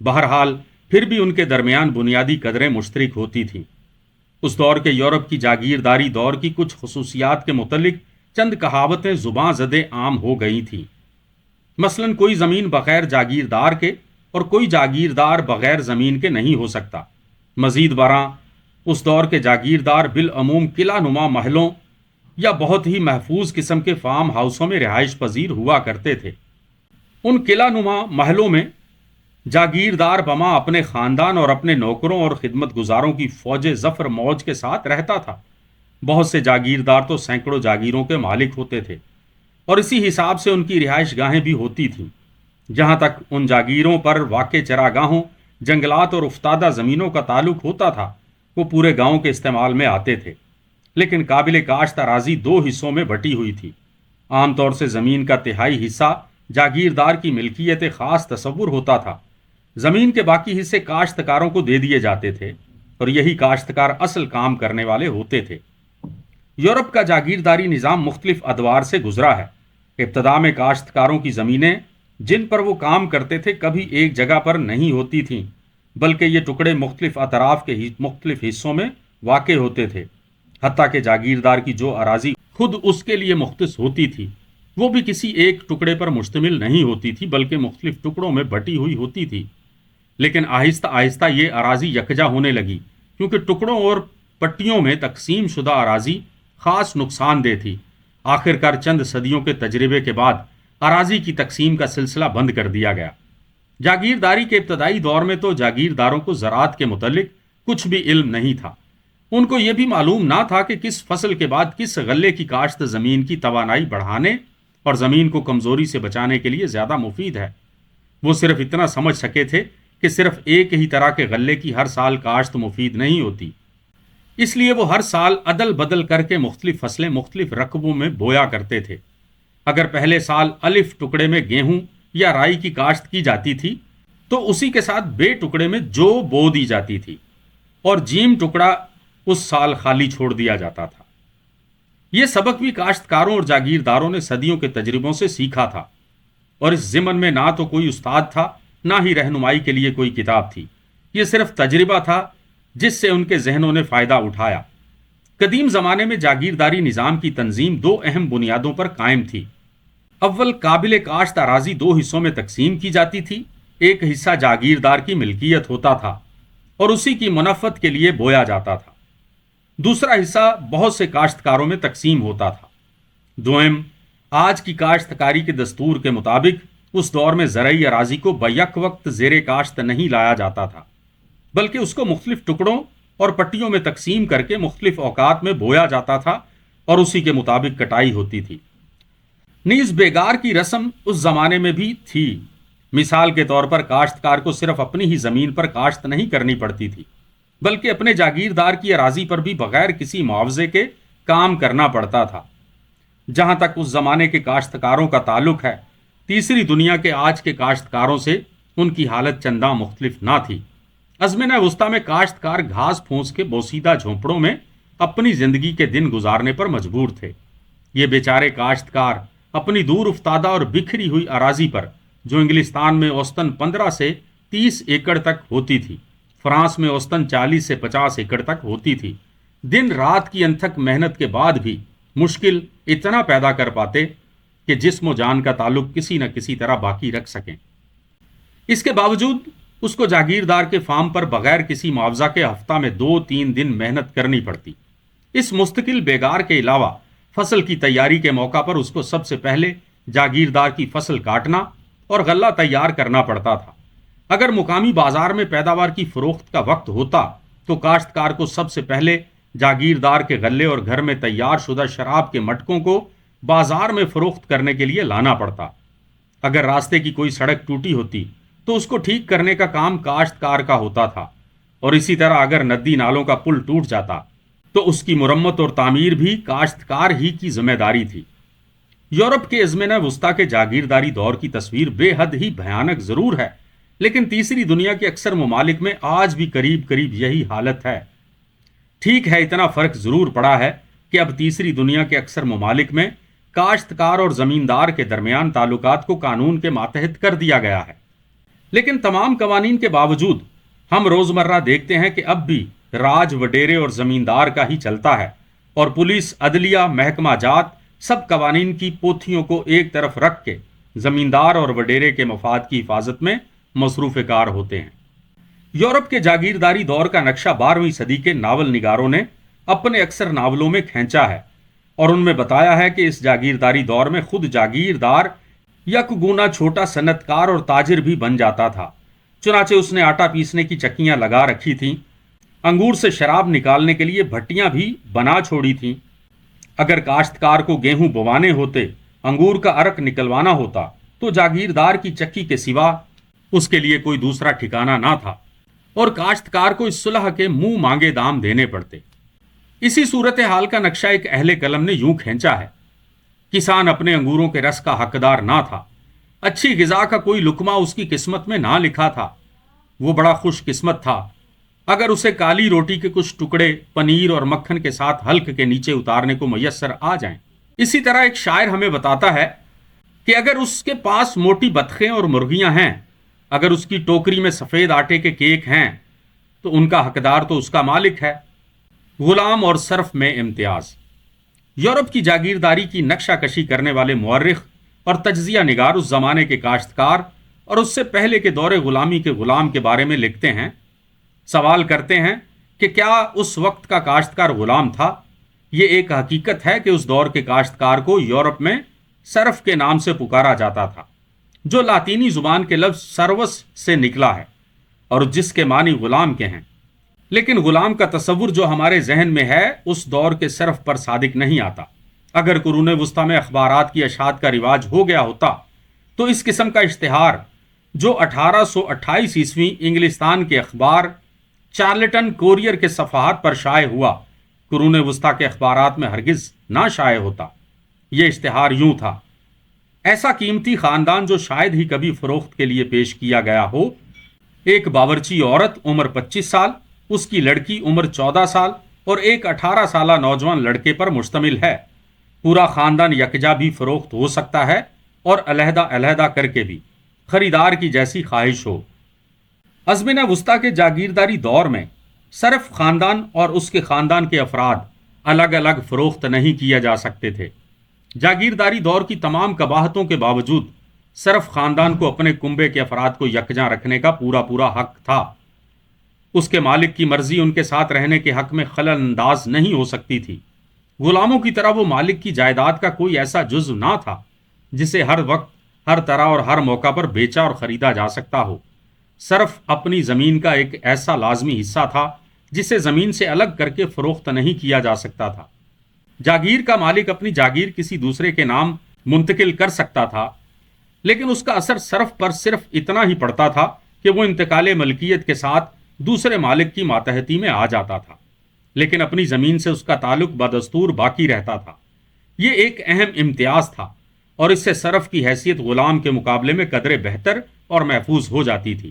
بہرحال پھر بھی ان کے درمیان بنیادی قدریں مشترک ہوتی تھیں۔ اس دور کے یورپ کی جاگیرداری دور کی کچھ خصوصیات کے متعلق چند کہاوتیں زباں زدے عام ہو گئی تھیں۔ مثلاً کوئی زمین بغیر جاگیردار کے اور کوئی جاگیردار بغیر زمین کے نہیں ہو سکتا۔ مزید برآں اس دور کے جاگیردار بالعموم قلعہ نما محلوں یا بہت ہی محفوظ قسم کے فارم ہاؤسوں میں رہائش پذیر ہوا کرتے تھے۔ ان قلعہ نما محلوں میں جاگیردار بما اپنے خاندان اور اپنے نوکروں اور خدمت گزاروں کی فوج ظفر موج کے ساتھ رہتا تھا۔ بہت سے جاگیردار تو سینکڑوں جاگیروں کے مالک ہوتے تھے، اور اسی حساب سے ان کی رہائش گاہیں بھی ہوتی تھیں۔ جہاں تک ان جاگیروں پر واقع چراگاہوں، جنگلات اور افتادہ زمینوں کا تعلق ہوتا تھا، وہ پورے گاؤں کے استعمال میں آتے تھے، لیکن قابل کاشت اراضی دو حصوں میں بٹی ہوئی تھی۔ عام طور سے زمین کا تہائی حصہ جاگیردار کی ملکیت خاص تصور ہوتا تھا۔ زمین کے باقی حصے کاشتکاروں کو دے دیے جاتے تھے، اور یہی کاشتکار اصل کام کرنے والے ہوتے تھے۔ یورپ کا جاگیرداری نظام مختلف ادوار سے گزرا ہے۔ ابتدا میں کاشتکاروں کی زمینیں جن پر وہ کام کرتے تھے کبھی ایک جگہ پر نہیں ہوتی تھیں، بلکہ یہ ٹکڑے مختلف اطراف کے مختلف حصوں میں واقع ہوتے تھے۔ حتیٰ کہ جاگیردار کی جو اراضی خود اس کے لیے مختص ہوتی تھی، وہ بھی کسی ایک ٹکڑے پر مشتمل نہیں ہوتی تھی، بلکہ مختلف ٹکڑوں میں بٹی ہوئی ہوتی تھی۔ لیکن آہستہ آہستہ یہ اراضی یکجا ہونے لگی، کیونکہ ٹکڑوں اور پٹیوں میں تقسیم شدہ اراضی خاص نقصان دہ تھی۔ آخر کار چند صدیوں کے تجربے کے بعد اراضی کی تقسیم کا سلسلہ بند کر دیا گیا۔ جاگیرداری کے ابتدائی دور میں تو جاگیرداروں کو زراعت کے متعلق کچھ بھی علم نہیں تھا۔ ان کو یہ بھی معلوم نہ تھا کہ کس فصل کے بعد کس غلے کی کاشت زمین کی توانائی بڑھانے اور زمین کو کمزوری سے بچانے کے لیے زیادہ مفید ہے۔ وہ صرف اتنا سمجھ سکے تھے کہ صرف ایک ہی طرح کے غلے کی ہر سال کاشت مفید نہیں ہوتی، اس لیے وہ ہر سال عدل بدل کر کے مختلف فصلیں مختلف رقبوں میں بویا کرتے تھے۔ اگر پہلے سال الف ٹکڑے میں گیہوں یا رائی کی کاشت کی جاتی تھی، تو اسی کے ساتھ بے ٹکڑے میں جو بو دی جاتی تھی، اور جیم ٹکڑا اس سال خالی چھوڑ دیا جاتا تھا۔ یہ سبق بھی کاشتکاروں اور جاگیرداروں نے صدیوں کے تجربوں سے سیکھا تھا، اور اس ضمن میں نہ تو کوئی استاد تھا، نہ ہی رہنمائی کے لیے کوئی کتاب تھی۔ یہ صرف تجربہ تھا جس سے ان کے ذہنوں نے فائدہ اٹھایا۔ قدیم زمانے میں جاگیرداری نظام کی تنظیم دو اہم بنیادوں پر قائم تھی۔ اول، قابل کاشت اراضی دو حصوں میں تقسیم کی جاتی تھی۔ ایک حصہ جاگیردار کی ملکیت ہوتا تھا اور اسی کی منفعت کے لیے بویا جاتا تھا۔ دوسرا حصہ بہت سے کاشتکاروں میں تقسیم ہوتا تھا۔ دوم، آج کی کاشتکاری کے دستور کے مطابق اس دور میں زرعی اراضی کو بیک وقت زیر کاشت نہیں لایا جاتا تھا، بلکہ اس کو مختلف ٹکڑوں اور پٹیوں میں تقسیم کر کے مختلف اوقات میں بویا جاتا تھا اور اسی کے مطابق کٹائی ہوتی تھی۔ نیز بیگار کی رسم اس زمانے میں بھی تھی۔ مثال کے طور پر کاشتکار کو صرف اپنی ہی زمین پر کاشت نہیں کرنی پڑتی تھی، بلکہ اپنے جاگیردار کی اراضی پر بھی بغیر کسی معاوضے کے کام کرنا پڑتا تھا۔ جہاں تک اس زمانے کے کاشتکاروں کا تعلق ہے، تیسری دنیا کے آج کے کاشتکاروں سے ان کی حالت چنداں مختلف نہ تھی۔ ازمنہ وسطیٰ میں کاشتکار گھاس پھونس کے بوسیدہ جھونپڑوں میں اپنی زندگی کے دن گزارنے پر مجبور تھے۔ یہ بیچارے کاشتکار اپنی دور افتادہ اور بکھری ہوئی اراضی پر، جو انگلستان میں اوسطاً 15 سے 30 ایکڑ تک ہوتی تھی، فرانس میں اوسطاً 40 سے 50 ایکڑ تک ہوتی تھی، دن رات کی انتھک محنت کے بعد بھی مشکل اتنا پیدا کر پاتے کہ جسم و جان کا تعلق کسی نہ کسی طرح باقی رکھ سکیں۔ اس کے باوجود اس کو جاگیردار کے فارم پر بغیر کسی معاوضہ کے ہفتہ میں 2-3 دن محنت کرنی پڑتی۔ اس مستقل بیگار کے علاوہ فصل کی تیاری کے موقع پر اس کو سب سے پہلے جاگیردار کی فصل کاٹنا اور غلہ تیار کرنا پڑتا تھا۔ اگر مقامی بازار میں پیداوار کی فروخت کا وقت ہوتا تو کاشتکار کو سب سے پہلے جاگیردار کے غلے اور گھر میں تیار شدہ شراب کے مٹکوں کو بازار میں فروخت کرنے کے لیے لانا پڑتا۔ اگر راستے کی کوئی سڑک ٹوٹی ہوتی تو اس کو ٹھیک کرنے کا کام کاشتکار کا ہوتا تھا، اور اسی طرح اگر ندی نالوں کا پل ٹوٹ جاتا تو اس کی مرمت اور تعمیر بھی کاشتکار ہی کی ذمہ داری تھی۔ یورپ کے ازمنہ وسطیٰ کے جاگیرداری دور کی تصویر بے حد ہی بھیانک ضرور ہے، لیکن تیسری دنیا کے اکثر ممالک میں آج بھی قریب قریب یہی حالت ہے۔ ٹھیک ہے، اتنا فرق ضرور پڑا ہے کہ اب تیسری دنیا کے اکثر ممالک میں کاشتکار اور زمیندار کے درمیان تعلقات کو قانون کے ماتحت کر دیا گیا ہے۔ لیکن تمام قوانین کے باوجود ہم روزمرہ دیکھتے ہیں کہ اب بھی راج وڈیرے اور زمیندار کا ہی چلتا ہے، اور پولیس، عدلیہ، محکمہ جات سب قوانین کی پوتھیوں کو ایک طرف رکھ کے زمیندار اور وڈیرے کے مفاد کی حفاظت میں مصروف کار ہوتے ہیں۔ یورپ کے جاگیرداری دور کا نقشہ 12ویں صدی کے ناول نگاروں نے اپنے اکثر ناولوں میں کھینچا ہے، اور ان میں بتایا ہے کہ اس جاگیرداری دور میں خود جاگیردار یک گونا چھوٹا صنعت کار اور تاجر بھی بن جاتا تھا۔ چنانچہ اس نے آٹا پیسنے کی چکیاں لگا رکھی تھیں، انگور سے شراب نکالنے کے لیے بھٹیاں بھی بنا چھوڑی تھیں۔ اگر کاشتکار کو گیہوں بوانے ہوتے، انگور کا عرق نکلوانا ہوتا، تو جاگیردار کی چکی کے سوا اس کے لیے کوئی دوسرا ٹھکانہ نہ تھا، اور کاشتکار کو اس صلح کے منہ مانگے دام دینے پڑتے۔ اسی صورتحال کا نقشہ ایک اہل قلم نے یوں کھینچا ہے: کسان اپنے انگوروں کے رس کا حقدار نہ تھا، اچھی غذا کا کوئی لقمہ اس کی قسمت میں نہ لکھا تھا، وہ بڑا خوش قسمت تھا اگر اسے کالی روٹی کے کچھ ٹکڑے پنیر اور مکھن کے ساتھ حلق کے نیچے اتارنے کو میسر آ جائیں۔ اسی طرح ایک شاعر ہمیں بتاتا ہے کہ اگر اس کے پاس موٹی بطخیں اور مرغیاں ہیں، اگر اس کی ٹوکری میں سفید آٹے کے کیک ہیں، تو ان کا حقدار تو اس کا مالک ہے۔ غلام اور صرف میں امتیاز۔ یورپ کی جاگیرداری کی نقشہ کشی کرنے والے مورخ اور تجزیہ نگار اس زمانے کے کاشتکار اور اس سے پہلے کے دور غلامی کے غلام کے بارے میں لکھتے ہیں، سوال کرتے ہیں کہ کیا اس وقت کا کاشتکار غلام تھا؟ یہ ایک حقیقت ہے کہ اس دور کے کاشتکار کو یورپ میں سرف کے نام سے پکارا جاتا تھا، جو لاطینی زبان کے لفظ سروس سے نکلا ہے اور جس کے معنی غلام کے ہیں۔ لیکن غلام کا تصور جو ہمارے ذہن میں ہے اس دور کے سرف پر صادق نہیں آتا۔ اگر قرون وسطی میں اخبارات کی اشاعت کا رواج ہو گیا ہوتا تو اس قسم کا اشتہار جو 1828 عیسوی انگلستان کے اخبار چارلٹن کوریئر کے صفحات پر شائع ہوا، قرون وسطی کے اخبارات میں ہرگز نہ شائع ہوتا۔ یہ اشتہار یوں تھا: ایسا قیمتی خاندان جو شاید ہی کبھی فروخت کے لیے پیش کیا گیا ہو، ایک باورچی عورت عمر 25 سال، اس کی لڑکی عمر 14 سال اور ایک 18 سالہ نوجوان لڑکے پر مشتمل ہے۔ پورا خاندان یکجا بھی فروخت ہو سکتا ہے اور علیحدہ علیحدہ کر کے بھی، خریدار کی جیسی خواہش ہو۔ ازمنہ وسطی کے جاگیرداری دور میں صرف خاندان اور اس کے خاندان کے افراد الگ الگ فروخت نہیں کیا جا سکتے تھے۔ جاگیرداری دور کی تمام قباحتوں کے باوجود صرف خاندان کو اپنے کنبے کے افراد کو یکجاں رکھنے کا پورا حق تھا۔ اس کے مالک کی مرضی ان کے ساتھ رہنے کے حق میں خلل انداز نہیں ہو سکتی تھی۔ غلاموں کی طرح وہ مالک کی جائیداد کا کوئی ایسا جزو نہ تھا جسے ہر وقت، ہر طرح اور ہر موقع پر بیچا اور خریدا جا سکتا ہو۔ صرف اپنی زمین کا ایک ایسا لازمی حصہ تھا جسے زمین سے الگ کر کے فروخت نہیں کیا جا سکتا تھا۔ جاگیر کا مالک اپنی جاگیر کسی دوسرے کے نام منتقل کر سکتا تھا، لیکن اس کا اثر صرف پر صرف اتنا ہی پڑتا تھا کہ وہ انتقال ملکیت کے ساتھ دوسرے مالک کی ماتحتی میں آ جاتا تھا، لیکن اپنی زمین سے اس کا تعلق بدستور باقی رہتا تھا۔ یہ ایک اہم امتیاز تھا اور اس سے صرف کی حیثیت غلام کے مقابلے میں قدرے بہتر اور محفوظ ہو جاتی تھی۔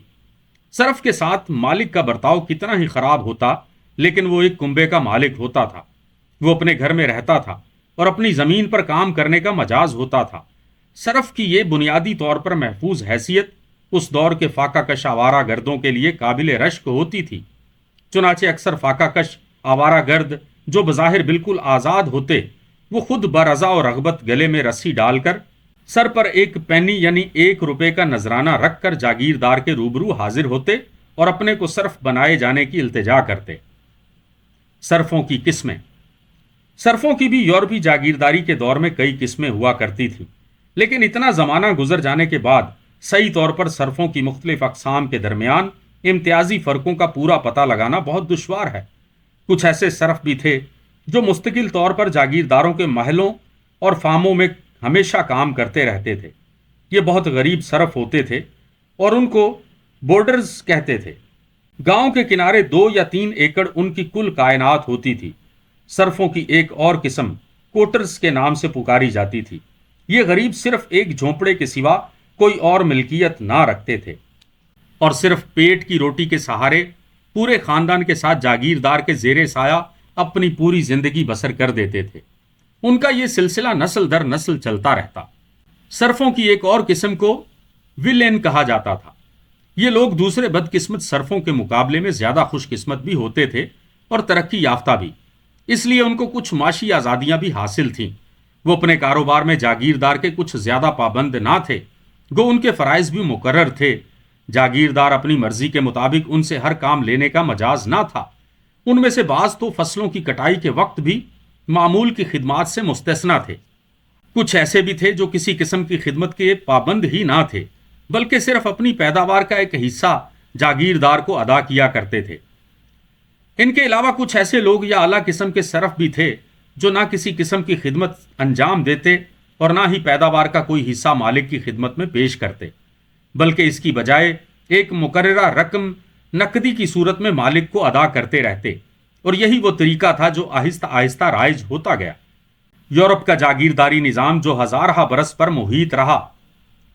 صرف کے ساتھ مالک کا برتاؤ کتنا ہی خراب ہوتا، لیکن وہ ایک کنبے کا مالک ہوتا تھا، وہ اپنے گھر میں رہتا تھا اور اپنی زمین پر کام کرنے کا مجاز ہوتا تھا۔ صرف کی یہ بنیادی طور پر محفوظ حیثیت اس دور کے فاقہ کش آوارہ گردوں کے لیے قابل رشک ہوتی تھی۔ چنانچہ اکثر فاقہ کش آوارہ گرد جو بظاہر بالکل آزاد ہوتے، وہ خود برضا و رغبت گلے میں رسی ڈال کر سر پر ایک پینی یعنی 1 روپے کا نذرانہ رکھ کر جاگیردار کے روبرو حاضر ہوتے اور اپنے کو صرف بنائے جانے کی التجا کرتے۔ صرفوں کی قسمیں۔ صرفوں کی بھی یورپی جاگیرداری کے دور میں کئی قسمیں ہوا کرتی تھیں، لیکن اتنا زمانہ گزر جانے کے بعد صحیح طور پر صرفوں کی مختلف اقسام کے درمیان امتیازی فرقوں کا پورا پتہ لگانا بہت دشوار ہے۔ کچھ ایسے صرف بھی تھے جو مستقل طور پر جاگیرداروں کے محلوں اور فارموں میں ہمیشہ کام کرتے رہتے تھے۔ یہ بہت غریب صرف ہوتے تھے اور ان کو بورڈرز کہتے تھے۔ گاؤں کے کنارے 2 یا 3 ایکڑ ان کی کل کائنات ہوتی تھی۔ صرفوں کی ایک اور قسم کوٹرز کے نام سے پکاری جاتی تھی۔ یہ غریب صرف ایک جھونپڑے کے سوا کوئی اور ملکیت نہ رکھتے تھے اور صرف پیٹ کی روٹی کے سہارے پورے خاندان کے ساتھ جاگیردار کے زیر سایہ اپنی پوری زندگی بسر کر دیتے تھے۔ ان کا یہ سلسلہ نسل در نسل چلتا رہتا۔ صرفوں کی ایک اور قسم کو ویلین کہا جاتا تھا۔ یہ لوگ دوسرے بدقسمت صرفوں کے مقابلے میں زیادہ خوش قسمت بھی ہوتے تھے اور ترقی یافتہ بھی، اس لیے ان کو کچھ معاشی آزادیاں بھی حاصل تھیں۔ وہ اپنے کاروبار میں جاگیردار کے کچھ زیادہ پابند نہ تھے، گو ان کے فرائض بھی مقرر تھے۔ جاگیردار اپنی مرضی کے مطابق ان سے ہر کام لینے کا مجاز نہ تھا۔ ان میں سے بعض تو فصلوں کی کٹائی کے وقت بھی معمول کی خدمات سے مستثنی تھے۔ کچھ ایسے بھی تھے جو کسی قسم کی خدمت کے پابند ہی نہ تھے، بلکہ صرف اپنی پیداوار کا ایک حصہ جاگیردار کو ادا کیا کرتے تھے۔ ان کے علاوہ کچھ ایسے لوگ یا اعلیٰ قسم کے صرف بھی تھے جو نہ کسی قسم کی خدمت انجام دیتے اور نہ ہی پیداوار کا کوئی حصہ مالک کی خدمت میں پیش کرتے، بلکہ اس کی بجائے ایک مقررہ رقم نقدی کی صورت میں مالک کو ادا کرتے رہتے، اور یہی وہ طریقہ تھا جو آہستہ آہستہ رائج ہوتا گیا۔ یورپ کا جاگیرداری نظام جو ہزارہ برس پر محیط رہا،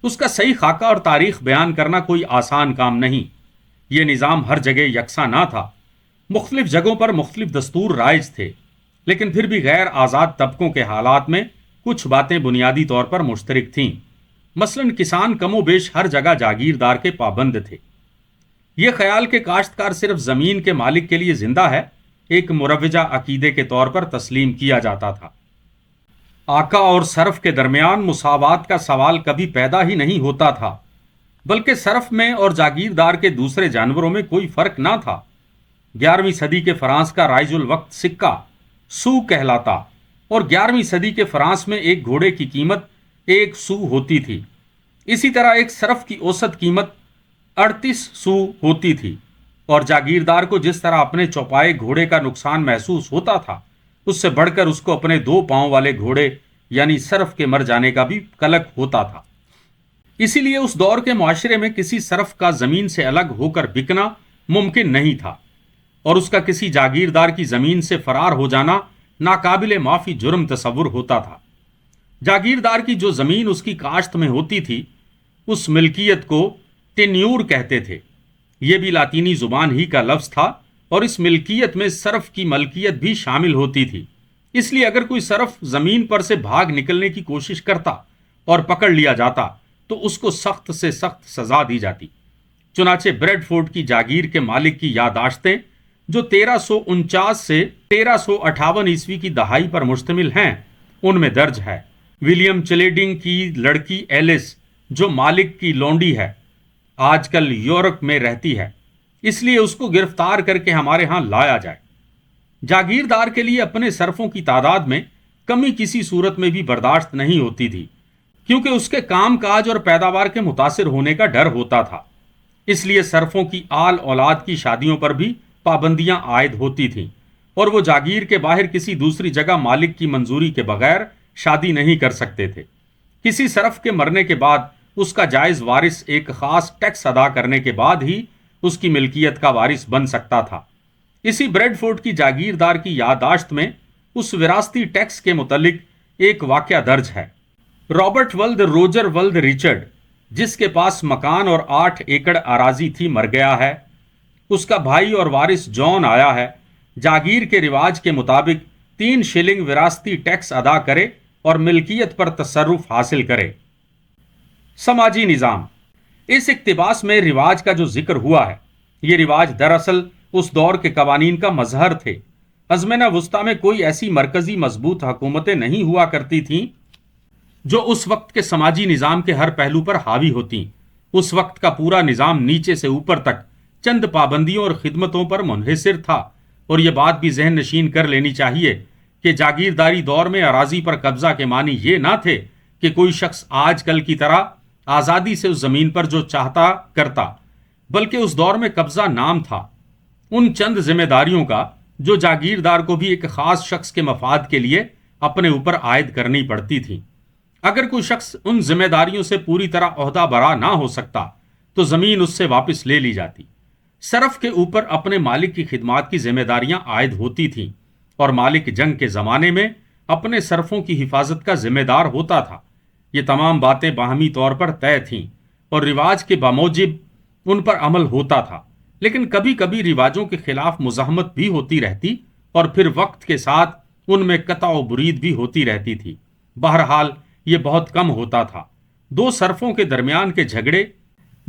اس کا صحیح خاکہ اور تاریخ بیان کرنا کوئی آسان کام نہیں۔ یہ نظام ہر جگہ یکساں نہ تھا، مختلف جگہوں پر مختلف دستور رائج تھے، لیکن پھر بھی غیر آزاد طبقوں کے حالات میں کچھ باتیں بنیادی طور پر مشترک تھیں۔ مثلا کسان کم و بیش ہر جگہ جاگیردار کے پابند تھے۔ یہ خیال کہ کاشتکار صرف زمین کے مالک کے لیے زندہ ہے، ایک مروجہ عقیدے کے طور پر تسلیم کیا جاتا تھا۔ آقا اور صرف کے درمیان مساوات کا سوال کبھی پیدا ہی نہیں ہوتا تھا، بلکہ صرف میں اور جاگیردار کے دوسرے جانوروں میں کوئی فرق نہ تھا۔ 11ویں صدی کے فرانس کا رائج الوقت سکہ سو کہلاتا، اور 11ویں صدی کے فرانس میں ایک گھوڑے کی قیمت 1 سو ہوتی تھی۔ اسی طرح ایک صرف کی اوسط قیمت 38 سو ہوتی تھی، اور جاگیردار کو جس طرح اپنے چوپائے گھوڑے کا نقصان محسوس ہوتا تھا، اس سے بڑھ کر اس کو اپنے 2 پاؤں والے گھوڑے یعنی صرف کے مر جانے کا بھی قلق ہوتا تھا۔ اسی لیے اس دور کے معاشرے میں کسی صرف کا زمین سے الگ ہو کر بکنا ممکن نہیں تھا، اور اس کا کسی جاگیردار کی زمین سے فرار ہو جانا ناقابل معافی جرم تصور ہوتا تھا۔ جاگیردار کی جو زمین اس کی کاشت میں ہوتی تھی، اس ملکیت کو ٹینیور کہتے تھے۔ یہ بھی لاطینی زبان ہی کا لفظ تھا، اور اس ملکیت میں صرف کی ملکیت بھی شامل ہوتی تھی۔ اس لیے اگر کوئی صرف زمین پر سے بھاگ نکلنے کی کوشش کرتا اور پکڑ لیا جاتا تو اس کو سخت سے سخت سزا دی جاتی۔ چنانچہ بریڈ فورڈ کی جاگیر کے مالک کی یادداشتیں جو 1349 سے 1358 عیسوی کی دہائی پر مشتمل ہیں، ان میں درج ہے۔ ولیم چلیڈنگ کی لڑکی ایلس جو مالک کی لونڈی ہے، آج کل یورپ میں رہتی ہے، اس لیے اس کو گرفتار کر کے ہمارے ہاں لایا جائے۔ جاگیردار کے لیے اپنے صرفوں کی تعداد میں کمی کسی صورت میں بھی برداشت نہیں ہوتی تھی، کیونکہ اس کے کام کاج اور پیداوار کے متاثر ہونے کا ڈر ہوتا تھا۔ اس لیے صرفوں کی آل اولاد کی شادیوں پر بھی پابندیاں عائد ہوتی تھیں، اور وہ جاگیر کے باہر کسی دوسری جگہ مالک کی منظوری کے بغیر شادی نہیں کر سکتے تھے۔ کسی صرف کے مرنے کے بعد اس کا جائز وارث ایک خاص ٹیکس ادا کرنے کے بعد ہی اس کی ملکیت کا وارث بن سکتا تھا۔ اسی بریڈ فورڈ کی جاگیردار کی یادداشت میں اس وراثتی ٹیکس کے متعلق ایک واقعہ درج ہے۔ رابرٹ ولد روجر ولد ریچرڈ، جس کے پاس مکان اور 8 ایکڑ اراضی تھی، مر گیا ہے۔ اس کا بھائی اور وارث جان آیا ہے۔ جاگیر کے رواج کے مطابق 3 شلنگ وراثتی ٹیکس ادا کرے اور ملکیت پر تصرف حاصل کرے۔ سماجی نظام۔ اس اقتباس میں رواج کا جو ذکر ہوا ہے، یہ رواج دراصل اس دور کے قوانین کا مظہر تھے۔ ازمنہ وسطیٰ میں کوئی ایسی مرکزی مضبوط حکومتیں نہیں ہوا کرتی تھیں جو اس وقت کے سماجی نظام کے ہر پہلو پر حاوی ہوتیں۔ اس وقت کا پورا نظام نیچے سے اوپر تک چند پابندیوں اور خدمتوں پر منحصر تھا، اور یہ بات بھی ذہن نشین کر لینی چاہیے کہ جاگیرداری دور میں اراضی پر قبضہ کے معنی یہ نہ تھے کہ کوئی شخص آج کل کی طرح آزادی سے اس زمین پر جو چاہتا کرتا، بلکہ اس دور میں قبضہ نام تھا ان چند ذمہ داریوں کا جو جاگیردار کو بھی ایک خاص شخص کے مفاد کے لیے اپنے اوپر عائد کرنی پڑتی تھیں۔ اگر کوئی شخص ان ذمہ داریوں سے پوری طرح عہدہ برا نہ ہو سکتا تو زمین اس سے واپس لے لی جاتی۔ صرف کے اوپر اپنے مالک کی خدمات کی ذمہ داریاں عائد ہوتی تھیں، اور مالک جنگ کے زمانے میں اپنے صرفوں کی حفاظت کا ذمہ دار ہوتا تھا۔ یہ تمام باتیں باہمی طور پر طے تھیں، اور رواج کے بموجب ان پر عمل ہوتا تھا، لیکن کبھی کبھی رواجوں کے خلاف مزاحمت بھی ہوتی رہتی، اور پھر وقت کے ساتھ ان میں قطع و برید بھی ہوتی رہتی تھی۔ بہرحال یہ بہت کم ہوتا تھا۔ 2 صرفوں کے درمیان کے جھگڑے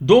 2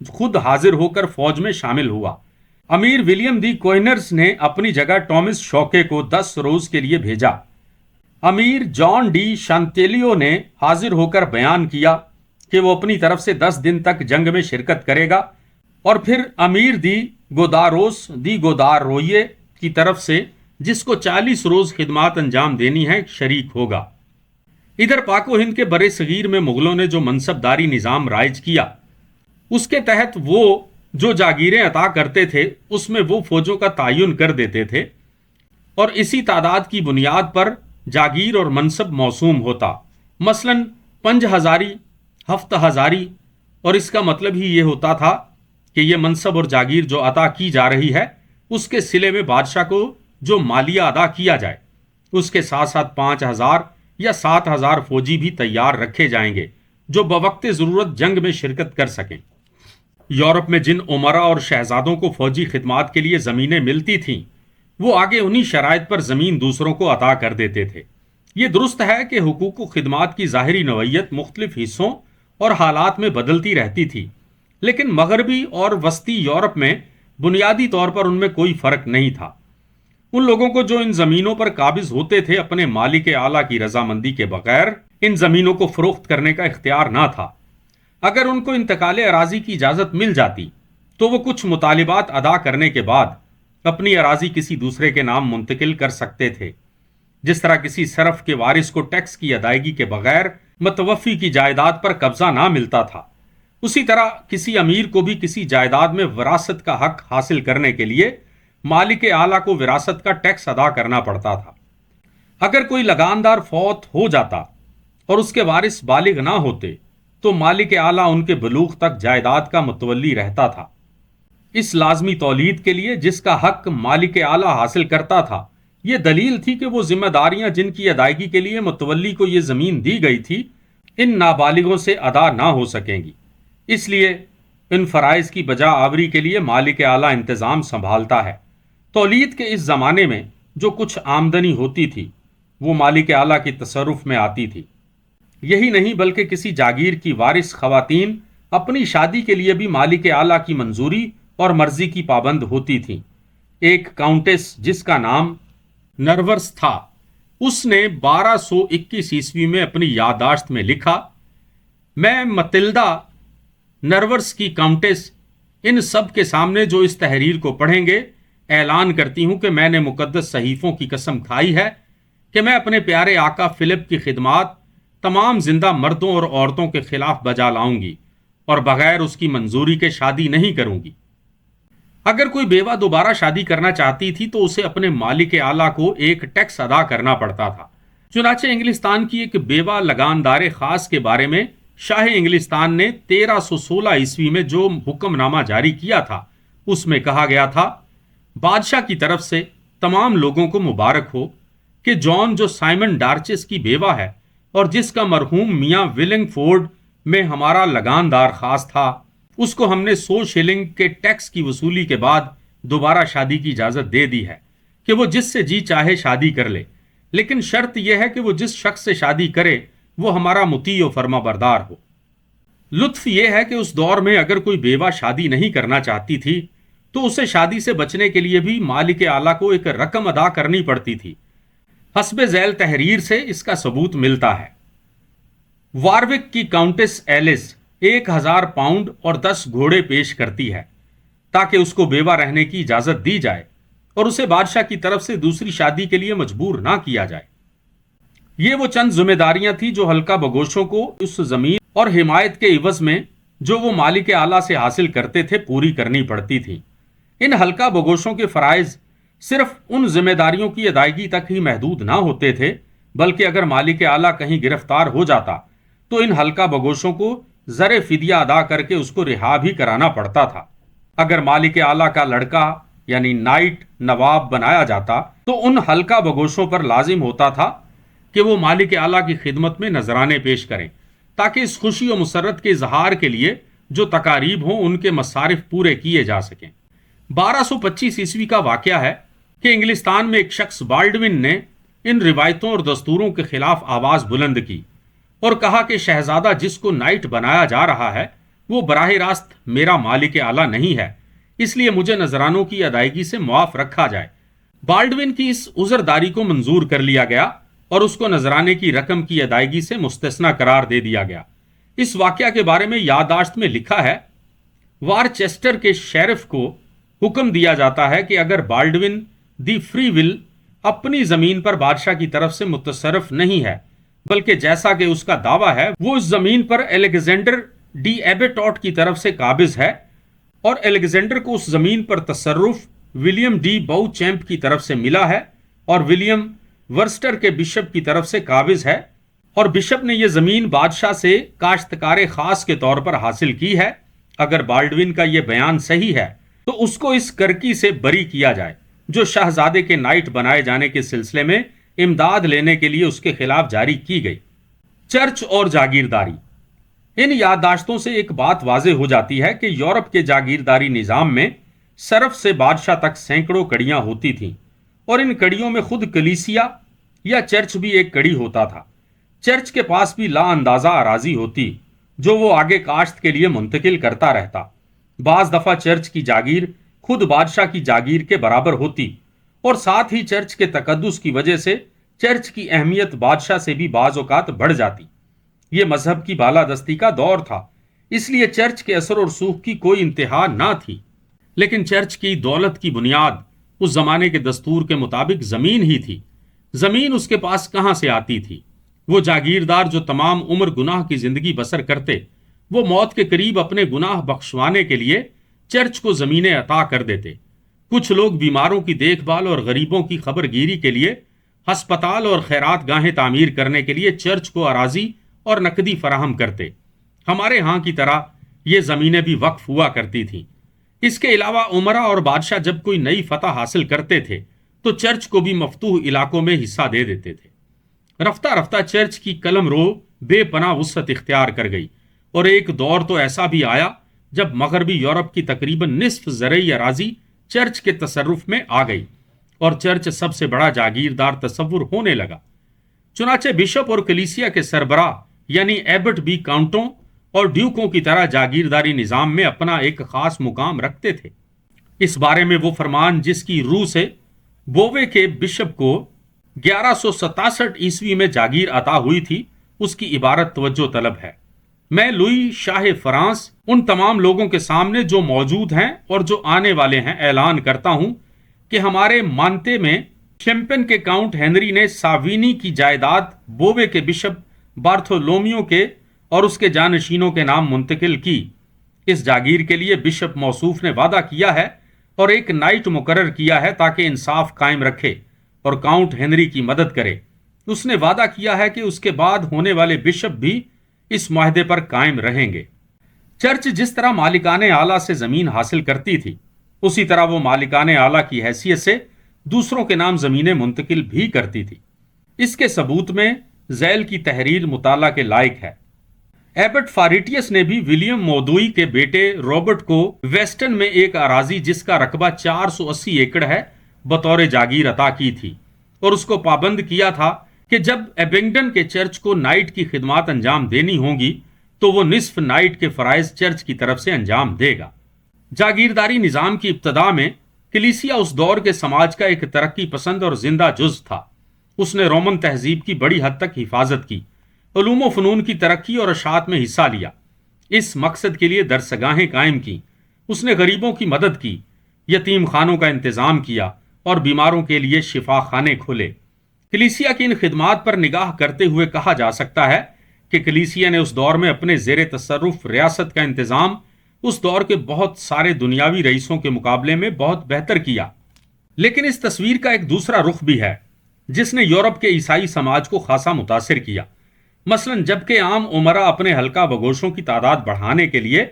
خود حاضر ہو کر فوج میں شامل ہوا۔ امیر ولیم دی کوئنرز نے اپنی جگہ ٹامس شوکے کو 10 روز کے لیے بھیجا۔ امیر جان ڈی شانتیلیو نے حاضر ہو کر بیان کیا کہ وہ اپنی طرف سے 10 دن تک جنگ میں شرکت کرے گا، اور پھر امیر دی گوداروس دی گودارویے کی طرف سے، جس کو 40 روز خدمات انجام دینی ہے، شریک ہوگا۔ ادھر پاک و ہند کے برِ صغیر میں مغلوں نے جو منصبداری نظام رائج کیا، اس کے تحت وہ جو جاگیریں عطا کرتے تھے اس میں وہ فوجوں کا تعین کر دیتے تھے، اور اسی تعداد کی بنیاد پر جاگیر اور منصب موسوم ہوتا۔ مثلا 5 ہزاری، 7 ہزاری، اور اس کا مطلب ہی یہ ہوتا تھا کہ یہ منصب اور جاگیر جو عطا کی جا رہی ہے، اس کے صلے میں بادشاہ کو جو مالیہ ادا کیا جائے، اس کے ساتھ ساتھ 5,000 یا 7,000 فوجی بھی تیار رکھے جائیں گے جو بوقت ضرورت جنگ میں شرکت کر سکیں۔ یورپ میں جن امراء اور شہزادوں کو فوجی خدمات کے لیے زمینیں ملتی تھیں، وہ آگے انہی شرائط پر زمین دوسروں کو عطا کر دیتے تھے۔ یہ درست ہے کہ حقوق و خدمات کی ظاہری نوعیت مختلف حصوں اور حالات میں بدلتی رہتی تھی، لیکن مغربی اور وسطی یورپ میں بنیادی طور پر ان میں کوئی فرق نہیں تھا۔ ان لوگوں کو جو ان زمینوں پر قابض ہوتے تھے، اپنے مالک اعلیٰ کی رضامندی کے بغیر ان زمینوں کو فروخت کرنے کا اختیار نہ تھا۔ اگر ان کو انتقال اراضی کی اجازت مل جاتی تو وہ کچھ مطالبات ادا کرنے کے بعد اپنی اراضی کسی دوسرے کے نام منتقل کر سکتے تھے، جس طرح کسی صرف کے وارث کو ٹیکس کی ادائیگی کے بغیر متوفی کی جائیداد پر قبضہ نہ ملتا تھا، اسی طرح کسی امیر کو بھی کسی جائیداد میں وراثت کا حق حاصل کرنے کے لیے مالک اعلیٰ کو وراثت کا ٹیکس ادا کرنا پڑتا تھا۔ اگر کوئی لگاندار فوت ہو جاتا اور اس کے وارث بالغ نہ ہوتے تو مالک اعلیٰ ان کے بلوغ تک جائیداد کا متولی رہتا تھا۔ اس لازمی تولید کے لیے جس کا حق مالک اعلیٰ حاصل کرتا تھا، یہ دلیل تھی کہ وہ ذمہ داریاں جن کی ادائیگی کے لیے متولی کو یہ زمین دی گئی تھی، ان نابالغوں سے ادا نہ ہو سکیں گی۔ اس لیے ان فرائض کی بجا آوری کے لیے مالک اعلیٰ انتظام سنبھالتا ہے۔ تولید کے اس زمانے میں جو کچھ آمدنی ہوتی تھی وہ مالک اعلیٰ کی تصرف میں آتی تھی۔ یہی نہیں بلکہ کسی جاگیر کی وارث خواتین اپنی شادی کے لیے بھی مالک اعلیٰ کی منظوری اور مرضی کی پابند ہوتی تھیں۔ ایک کاؤنٹس جس کا نام نرورس تھا، اس نے 1221 عیسوی میں اپنی یادداشت میں لکھا، میں متلدہ نرورس کی کاؤنٹس ان سب کے سامنے جو اس تحریر کو پڑھیں گے اعلان کرتی ہوں کہ میں نے مقدس صحیفوں کی قسم کھائی ہے کہ میں اپنے پیارے آقا فلپ کی خدمات تمام زندہ مردوں اور عورتوں کے خلاف بجا لاؤں گی اور بغیر اس کی منظوری کے شادی نہیں کروں گی۔ اگر کوئی بیوہ دوبارہ شادی کرنا چاہتی تھی تو اسے اپنے مالک اعلیٰ کو ایک ٹیکس ادا کرنا پڑتا تھا۔ چنانچہ انگلستان کی ایک بیوہ لگاندار خاص کے بارے میں شاہ انگلستان نے 1316 عیسوی میں جو حکم نامہ جاری کیا تھا، اس میں کہا گیا تھا، بادشاہ کی طرف سے تمام لوگوں کو مبارک ہو کہ جان جو سائمن ڈارچس کی بیوہ ہے اور جس کا مرحوم میاں ولنگ فورڈ میں ہمارا لگاندار خاص تھا، اس کو ہم نے 100 شلنگ کے ٹیکس کی وصولی کے بعد دوبارہ شادی کی اجازت دے دی ہے کہ وہ جس سے جی چاہے شادی کر لے، لیکن شرط یہ ہے کہ وہ جس شخص سے شادی کرے وہ ہمارا مطیع و فرما بردار ہو۔ لطف یہ ہے کہ اس دور میں اگر کوئی بیوہ شادی نہیں کرنا چاہتی تھی تو اسے شادی سے بچنے کے لیے بھی مالک اعلیٰ کو ایک رقم ادا کرنی پڑتی تھی۔ حسب ذیل تحریر سے اس کا ثبوت ملتا ہے۔ واروک کی کاؤنٹس ایلس 1000 پاؤنڈ اور 10 گھوڑے پیش کرتی ہے تاکہ اس کو بیوہ رہنے کی اجازت دی جائے اور اسے بادشاہ کی طرف سے دوسری شادی کے لیے مجبور نہ کیا جائے۔ یہ وہ چند ذمہ داریاں تھیں جو حلقہ بگوشوں کو اس زمین اور حمایت کے عوض میں جو وہ مالک اعلیٰ سے حاصل کرتے تھے پوری کرنی پڑتی تھی۔ ان حلقہ بگوشوں کے فرائض صرف ان ذمہ داریوں کی ادائیگی تک ہی محدود نہ ہوتے تھے، بلکہ اگر مالک اعلیٰ کہیں گرفتار ہو جاتا تو ان حلقہ بگوشوں کو زر فدیہ ادا کر کے اس کو رہا بھی کرانا پڑتا تھا۔ اگر مالک اعلیٰ کا لڑکا یعنی نائٹ نواب بنایا جاتا تو ان حلقہ بگوشوں پر لازم ہوتا تھا کہ وہ مالک اعلیٰ کی خدمت میں نذرانے پیش کریں تاکہ اس خوشی و مسرت کے اظہار کے لیے جو تقاریب ہوں ان کے مصارف پورے کیے جا سکیں۔ 1225 عیسوی کا واقعہ ہے کہ انگلستان میں ایک شخص بالڈون نے ان روایتوں اور دستوروں کے خلاف آواز بلند کی اور کہا کہ شہزادہ جس کو نائٹ بنایا جا رہا ہے وہ براہ راست میرا مالک اعلیٰ نہیں ہے، اس لیے مجھے نذرانوں کی ادائیگی سے معاف رکھا جائے۔ بالڈوین کی اس عذرداری کو منظور کر لیا گیا اور اس کو نذرانے کی رقم کی ادائیگی سے مستثنی قرار دے دیا گیا۔ اس واقعہ کے بارے میں یادداشت میں لکھا ہے، وارچیسٹر کے شیرف کو حکم دیا جاتا ہے کہ اگر بالڈوین دی فری ول اپنی زمین پر بادشاہ کی طرف سے متصرف نہیں ہے، بلکہ جیسا کہ اس کا دعویٰ ہے وہ اس زمین پر الیگزینڈر ڈی ایبیٹاٹ کی طرف سے قابض ہے، اور الیگزینڈر کو اس زمین پر تصرف ولیم ڈی باؤ چیمپ کی طرف سے ملا ہے اور ولیم ورسٹر کے بشپ کی طرف سے قابض ہے، اور بشپ نے یہ زمین بادشاہ سے کاشتکار خاص کے طور پر حاصل کی ہے۔ اگر بالڈوین کا یہ بیان صحیح ہے تو اس کو اس کرکی سے بری کیا جائے جو شہزادے کے نائٹ بنائے جانے کے سلسلے میں امداد لینے کے لیے اس کے خلاف جاری کی گئی۔ چرچ اور جاگیرداری۔ ان یادداشتوں سے ایک بات واضح ہو جاتی ہے کہ یورپ کے جاگیرداری نظام میں صرف سے بادشاہ تک سینکڑوں کڑیاں ہوتی تھیں، اور ان کڑیوں میں خود کلیسیا یا چرچ بھی ایک کڑی ہوتا تھا۔ چرچ کے پاس بھی لا اندازہ اراضی ہوتی جو وہ آگے کاشت کے لیے منتقل کرتا رہتا۔ بعض دفعہ چرچ کی جاگیر خود بادشاہ کی جاگیر کے برابر ہوتی، اور ساتھ ہی چرچ کے تقدس کی وجہ سے چرچ کی اہمیت بادشاہ سے بھی بعض اوقات بڑھ جاتی۔ یہ مذہب کی بالادستی کا دور تھا، اس لیے چرچ کے اثر و رسوخ کی کوئی انتہا نہ تھی، لیکن چرچ کی دولت کی بنیاد اس زمانے کے دستور کے مطابق زمین ہی تھی۔ زمین اس کے پاس کہاں سے آتی تھی؟ وہ جاگیردار جو تمام عمر گناہ کی زندگی بسر کرتے، وہ موت کے قریب اپنے گناہ بخشوانے کے لیے چرچ کو زمینیں عطا کر دیتے۔ کچھ لوگ بیماروں کی دیکھ بھال اور غریبوں کی خبر گیری کے لیے ہسپتال اور خیرات گاہیں تعمیر کرنے کے لیے چرچ کو اراضی اور نقدی فراہم کرتے۔ ہمارے ہاں کی طرح یہ زمینیں بھی وقف ہوا کرتی تھیں۔ اس کے علاوہ عمرہ اور بادشاہ جب کوئی نئی فتح حاصل کرتے تھے تو چرچ کو بھی مفتوح علاقوں میں حصہ دے دیتے تھے۔ رفتہ رفتہ چرچ کی قلم رو بے پناہ وسعت اختیار کر گئی، اور ایک دور تو ایسا بھی آیا جب مغربی یورپ کی تقریباً نصف زرعی اراضی چرچ کے تصرف میں آ گئی، اور چرچ سب سے بڑا جاگیردار تصور ہونے لگا۔ چنانچہ بشپ اور کلیسیا کے سربراہ یعنی ایبٹ بھی کاؤنٹوں اور ڈیوکوں کی طرح جاگیرداری نظام میں اپنا ایک خاص مقام رکھتے تھے۔ اس بارے میں وہ فرمان جس کی روح سے بووے کے بشپ کو 1167 عیسوی میں جاگیر عطا ہوئی تھی، اس کی عبارت توجہ طلب ہے۔ میں لوئی شاہ فرانس ان تمام لوگوں کے سامنے جو موجود ہیں اور جو آنے والے ہیں اعلان کرتا ہوں کہ ہمارے مانتے میں شیمپن کے کاؤنٹ ہنری نے ساوینی کی جائیداد بووے کے بشپ بارتھولومیو کے اور اس کے جانشینوں کے نام منتقل کی۔ اس جاگیر کے لیے بشپ موصوف نے وعدہ کیا ہے اور ایک نائٹ مقرر کیا ہے تاکہ انصاف قائم رکھے اور کاؤنٹ ہنری کی مدد کرے۔ اس نے وعدہ کیا ہے کہ اس کے بعد ہونے والے بشپ بھی اس معاہدے پر قائم رہیں گے۔ چرچ جس طرح مالکان اعلیٰ سے زمین حاصل کرتی تھی، اسی طرح وہ مالکان اعلیٰ کی حیثیت سے دوسروں کے نام زمینیں منتقل بھی کرتی تھی۔ اس کے ثبوت میں ذیل کی تحریر مطالعہ کے لائق ہے۔ ایبٹ فاریٹیس نے بھی ولیم مودوئی کے بیٹے رابرٹ کو ویسٹن میں ایک اراضی جس کا رقبہ 480 ایکڑ ہے بطور جاگیر عطا کی تھی، اور اس کو پابند کیا تھا کہ جب ایبنگڈن کے چرچ کو نائٹ کی خدمات انجام دینی ہوں گی تو وہ نصف نائٹ کے فرائض چرچ کی طرف سے انجام دے گا۔ جاگیرداری نظام کی ابتدا میں کلیسیا اس دور کے سماج کا ایک ترقی پسند اور زندہ جز تھا۔ اس نے رومن تہذیب کی بڑی حد تک حفاظت کی، علوم و فنون کی ترقی اور اشاعت میں حصہ لیا، اس مقصد کے لیے درسگاہیں قائم کی۔ اس نے غریبوں کی مدد کی، یتیم خانوں کا انتظام کیا اور بیماروں کے لیے شفا خانے کھولے۔ کلیسیا کی ان خدمات پر نگاہ کرتے ہوئے کہا جا سکتا ہے کہ کلیسیا نے اس دور میں اپنے زیر تصرف ریاست کا انتظام اس دور کے بہت سارے دنیاوی رئیسوں کے مقابلے میں بہت بہتر کیا۔ لیکن اس تصویر کا ایک دوسرا رخ بھی ہے جس نے یورپ کے عیسائی سماج کو خاصا متاثر کیا۔ مثلا جبکہ عام عمرہ اپنے حلقہ بگوشوں کی تعداد بڑھانے کے لیے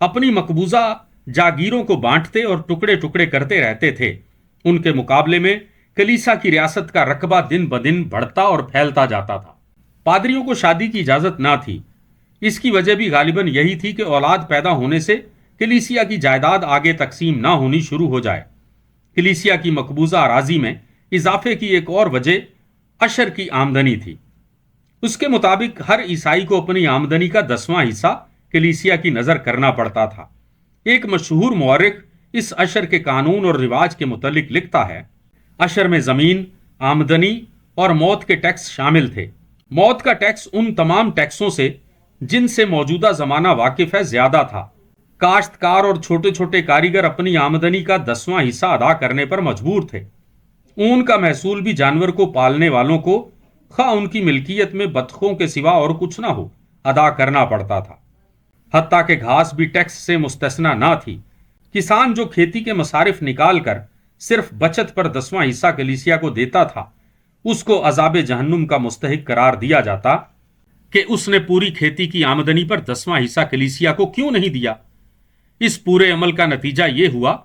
اپنی مقبوضہ جاگیروں کو بانٹتے اور ٹکڑے ٹکڑے کرتے رہتے تھے، ان کے مقابلے میں کلیسا کی ریاست کا رقبہ دن بدن بڑھتا اور پھیلتا جاتا تھا۔ پادریوں کو شادی کی اجازت نہ تھی۔ اس کی وجہ بھی غالباً یہی تھی کہ اولاد پیدا ہونے سے کلیسیا کی جائیداد آگے تقسیم نہ ہونی شروع ہو جائے۔ کلیسیا کی مقبوضہ اراضی میں اضافے کی ایک اور وجہ عشر کی آمدنی تھی۔ اس کے مطابق ہر عیسائی کو اپنی آمدنی کا 10واں حصہ کلیسیا کی نظر کرنا پڑتا تھا۔ ایک مشہور مورخ اس عشر کے قانون اور رواج کے متعلق لکھتا ہے، عشر میں زمین، آمدنی اور موت کے ٹیکس شامل تھے۔ موت کا ٹیکس ان تمام ٹیکسوں سے جن سے موجودہ زمانہ واقف ہے زیادہ تھا۔ کاشتکار اور چھوٹے چھوٹے کاریگر اپنی آمدنی کا 10واں حصہ ادا کرنے پر مجبور تھے۔ اون کا محصول بھی جانور کو پالنے والوں کو، خواہ ان کی ملکیت میں بطخوں کے سوا اور کچھ نہ ہو، ادا کرنا پڑتا تھا۔ حتیٰ کہ گھاس بھی ٹیکس سے مستثنیٰ نہ تھی۔ کسان جو کھیتی کے مصارف نکال کر صرف بچت پر 10واں حصہ کلیسیا کو دیتا تھا، اس کو عذاب جہنم کا مستحق قرار دیا جاتا کہ اس نے پوری کھیتی کی آمدنی پر 10واں حصہ کلیسیا کو کیوں نہیں دیا۔ اس پورے عمل کا نتیجہ یہ ہوا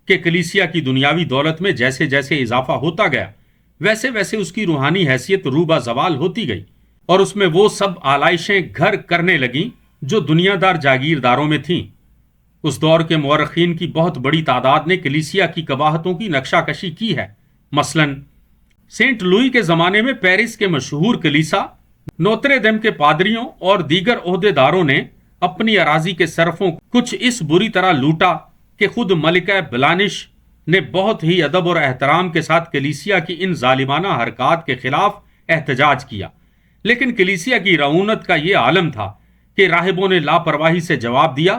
کہ کلیسیا کی دنیاوی دولت میں جیسے جیسے اضافہ ہوتا گیا، ویسے ویسے اس کی روحانی حیثیت روبہ زوال ہوتی گئی، اور اس میں وہ سب آلائشیں گھر کرنے لگیں جو دنیا دار جاگیرداروں میں تھیں۔ اس دور کے مورخین کی بہت بڑی تعداد نے کلیسیا کی قباحتوں کی نقشہ کشی کی ہے۔ مثلاً سینٹ لوئی کے زمانے میں پیرس کے مشہور کلیسا نوترے دم کے پادریوں اور دیگر عہدے داروں نے اپنی اراضی کے صرفوں کچھ اس بری طرح لوٹا کہ خود ملکہ بلانش نے بہت ہی ادب اور احترام کے ساتھ کلیسیا کی ان ظالمانہ حرکات کے خلاف احتجاج کیا، لیکن کلیسیا کی رعونت کا یہ عالم تھا کہ راہبوں نے لاپرواہی سے جواب دیا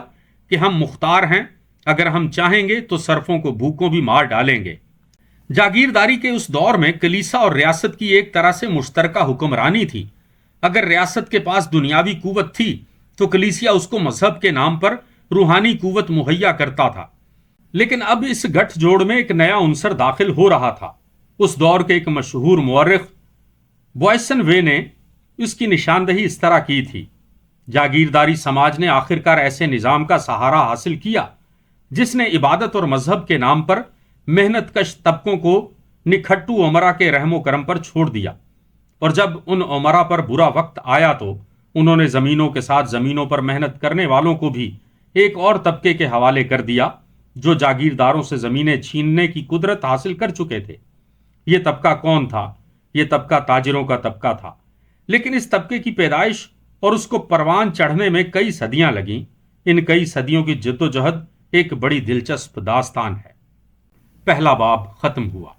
کہ ہم مختار ہیں، اگر ہم چاہیں گے تو صرفوں کو بھوکوں بھی مار ڈالیں گے۔ جاگیرداری کے اس دور میں کلیسا اور ریاست کی ایک طرح سے مشترکہ حکمرانی تھی۔ اگر ریاست کے پاس دنیاوی قوت تھی تو کلیسیا اس کو مذہب کے نام پر روحانی قوت مہیا کرتا تھا۔ لیکن اب اس گٹھ جوڑ میں ایک نیا عنصر داخل ہو رہا تھا۔ اس دور کے ایک مشہور مورخ بوائسن وے نے اس کی نشاندہی اس طرح کی تھی: جاگیرداری سماج نے آخرکار ایسے نظام کا سہارا حاصل کیا جس نے عبادت اور مذہب کے نام پر محنت کش طبقوں کو نکھٹو امرا کے رحم و کرم پر چھوڑ دیا، اور جب ان امرا پر برا وقت آیا تو انہوں نے زمینوں کے ساتھ زمینوں پر محنت کرنے والوں کو بھی ایک اور طبقے کے حوالے کر دیا جو جاگیرداروں سے زمینیں چھیننے کی قدرت حاصل کر چکے تھے۔ یہ طبقہ کون تھا؟ یہ طبقہ تاجروں کا طبقہ تھا۔ لیکن اس طبقے کی پیدائش اور اس کو پروان چڑھنے میں کئی صدیاں لگیں۔ ان کئی صدیوں کی جدوجہد ایک بڑی دلچسپ داستان ہے۔ پہلا باب ختم ہوا۔